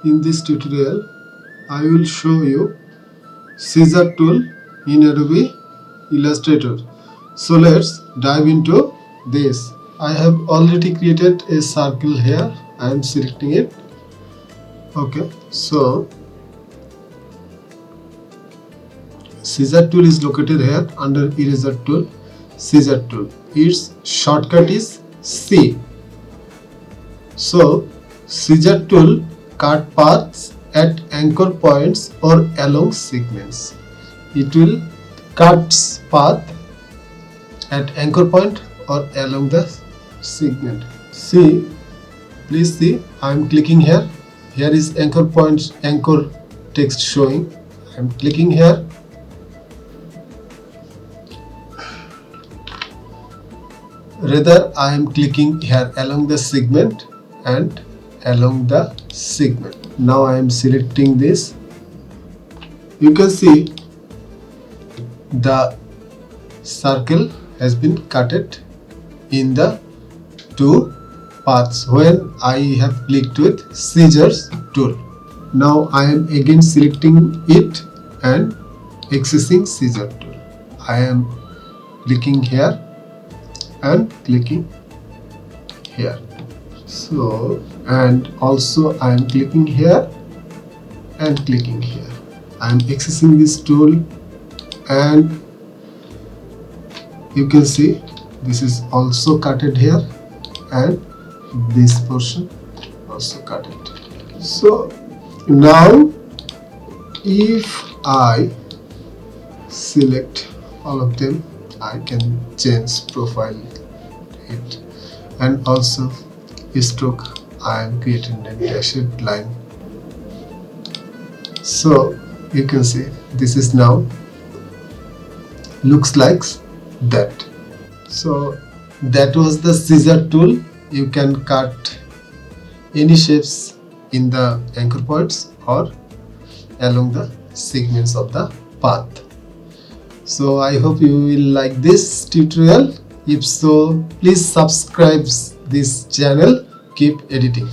In this tutorial, I will show you Scissor Tool in Adobe Illustrator. So let's dive into this. I have already created a circle here. I am selecting it. Okay, so Scissor Tool is located here under Eraser Tool. Scissor Tool. Its shortcut is C. So Scissor Tool cut paths at anchor points or along segments. It will cut path at anchor point or along the segment. See, please see, I am clicking here. Here is anchor point, anchor text showing. I am clicking here. Rather, I am clicking here along the segment and along the segment. Now I am selecting this. You can see the circle has been cutted in the two paths when I have clicked with Scissors tool. Now I am again selecting it and accessing Scissor tool. I am clicking here and clicking here. So, and also I am clicking here and clicking here. I am accessing this tool and you can see this is also cutted here and this portion also cutted. So now if I select all of them, I can change profile it, and also stroke I am creating a dashed line. So you can see this is now looks like that. So that was the Scissor tool. You can cut any shapes in the anchor points or along the segments of the path. So I hope you will like this tutorial. If so, please subscribe this channel. Keep editing.